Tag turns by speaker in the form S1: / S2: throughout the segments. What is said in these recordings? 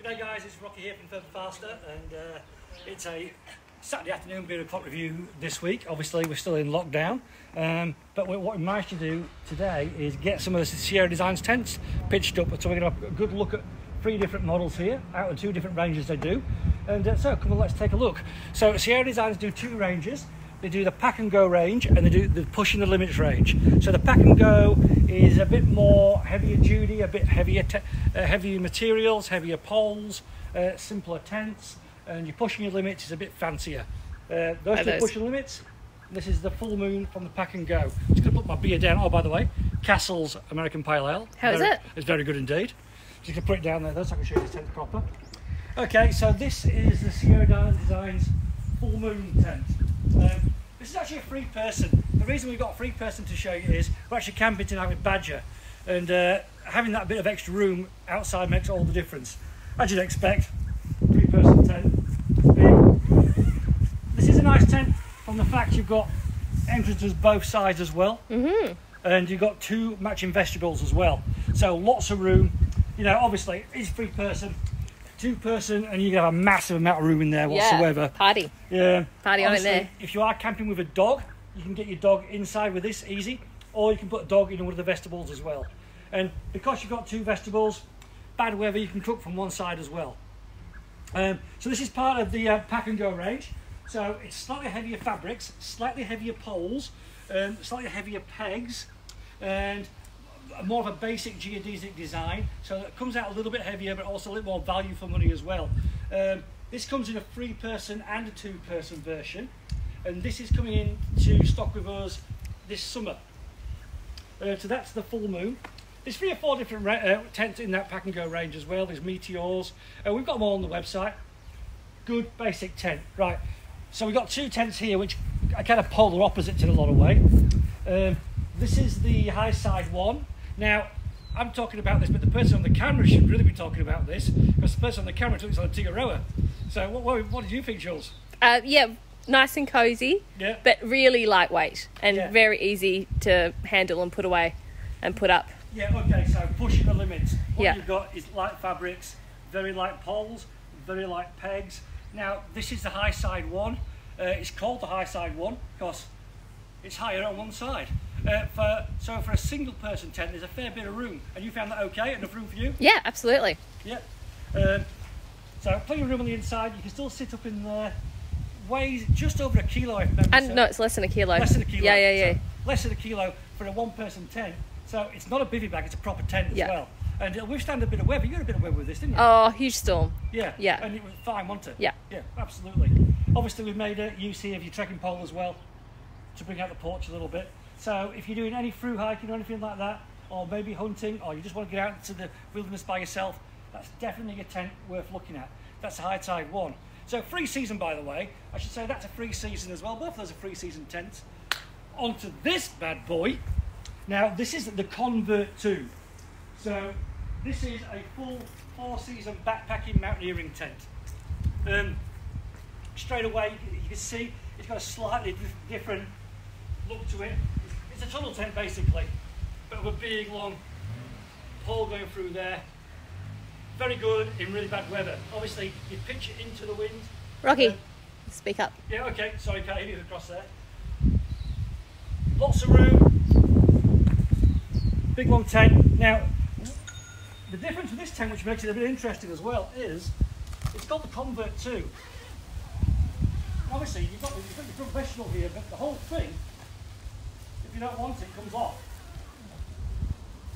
S1: G'day guys, it's Rocky here from Further Faster, and it's a Saturday afternoon beer o'clock review this week. Obviously we're still in lockdown, but what we managed to do today is get some of the Sierra Designs tents pitched up, so we're going to have a good look at 3 different models here out of 2 different ranges they do, and so come on, let's take a look. So Sierra Designs do 2 ranges. They do the pack and go range and they do the pushing the limits range. So the pack and go is a bit more heavier duty, a bit heavier heavier materials, heavier poles, simpler tents, and your pushing your limits is a bit fancier. Those 2 pushing limits. This is the Full Moon from the pack and go. I'm just going to put my beer down. Oh, by the way, Cassels American Pale Ale.
S2: How is it?
S1: It's very good indeed. Just going to put it down there though so I can show you the tent proper. Okay, so this is the Sierra Designs Full Moon tent. This is actually a 3-person. The reason we've got a 3-person to show you is we're actually camping tonight with Badger, and having that bit of extra room outside makes all the difference. As you'd expect, 3-person tent, big. This is a nice tent from the fact you've got entrances both sides as well, and you've got 2 matching vestibules as well. So lots of room. You know, obviously it's 3-person. 2-person, and you can have a massive amount of room in there whatsoever.
S2: Yeah, party.
S1: Yeah.
S2: Party on it there.
S1: If you are camping with a dog, you can get your dog inside with this easy, or you can put a dog in one of the vestibules as well. And because you've got 2 vestibules, bad weather, you can cook from one side as well. So this is part of the pack and go range. So it's slightly heavier fabrics, slightly heavier poles, slightly heavier pegs, and more of a basic geodesic design, so it comes out a little bit heavier but also a little more value for money as well. This comes in a 3-person and a 2-person version, and this is coming into stock with us this summer. So that's the Full Moon. There's 3 or 4 different tents in that pack and go range as well. There's Meteors, we've got them all on the website. Good basic tent. Right, so we've got 2 tents here which are kind of polar opposites in a lot of ways. This is the high side one. Now, I'm talking about this, but the person on the camera should really be talking about this, because the person on the camera looks like a Tigaroa. So what did you think, Jules?
S2: Yeah, nice and cosy, but really lightweight and very easy to handle and put away and put up.
S1: Yeah, okay, so pushing the limits. What you've got is light fabrics, very light poles, very light pegs. Now, this is the high side one. It's called the high side one because it's higher on one side. So for a single person tent, there's a fair bit of room. And you found that okay? Enough room for you?
S2: Yeah, absolutely.
S1: Yeah. So plenty of room on the inside. You can still sit up in there. Weighs just over 1 kilo.
S2: And no, it's less than 1 kilo.
S1: Less than 1 kilo.
S2: Yeah.
S1: So less than 1 kilo for a 1-person tent. So it's not a bivvy bag, it's a proper tent as well. And it'll withstand a bit of weather. You had a bit of weather with this, didn't you?
S2: Oh, huge storm.
S1: Yeah.
S2: Yeah.
S1: And it was fine, wasn't it?
S2: Yeah.
S1: Yeah, absolutely. Obviously we've made use here of your trekking pole as well to bring out the porch a little bit. So if you're doing any through hiking or anything like that, or maybe hunting, or you just want to get out into the wilderness by yourself, that's definitely a tent worth looking at. That's a high tide one. So free season, by the way, I should say that's a free season as well. Both of those are free season tents. Onto this bad boy. Now this is the Convert 2. So this is a full 4-season backpacking mountaineering tent. Straight away you can see it's got a slightly different look to it. It's a tunnel tent basically, but with a big long pole going through there. Very good in really bad weather. Obviously you pitch it into the wind.
S2: Rocky, speak up.
S1: Yeah, okay, sorry, can't hear you across there. Lots of room, big long tent. Now the difference with this tent, which makes it a bit interesting as well, is it's got the Convert 2. Obviously you've got your front vestibule here, but the whole thing, if you don't want it, comes off.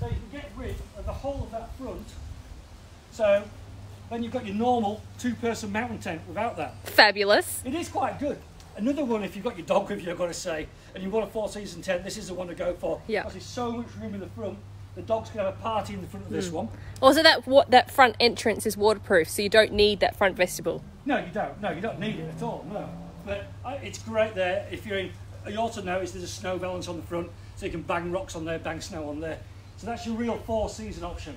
S1: So you can get rid of the whole of that front. So then you've got your normal 2-person mountain tent without that. Fabulous. It is quite good. Another one, if you've got your dog with you, I've got to say, and you want a 4-season tent, this is the one to go for. Yeah. Because there's so much room in the front. The dog's going to have a party in the front of this one. Also,
S2: that front entrance is waterproof, so you don't need that front vestibule.
S1: No, you don't. No, you don't need it at all. No, but it's great there. If you're in, you also notice there's a snow balance on the front, so you can bang rocks on there, bang snow on there. So that's your real 4-season option.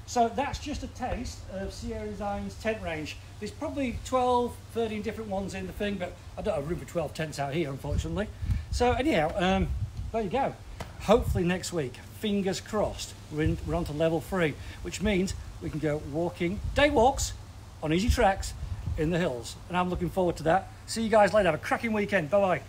S1: So that's just a taste of Sierra Designs tent range. There's probably 12, 13 different ones in the thing, but I don't have room for 12 tents out here, unfortunately. So anyhow, there you go. Hopefully next week. fingers crossed, we're on to level 3, which means we can go walking, day walks on easy tracks in the hills. And I'm looking forward to that. See you guys later. Have a cracking weekend. Bye-bye.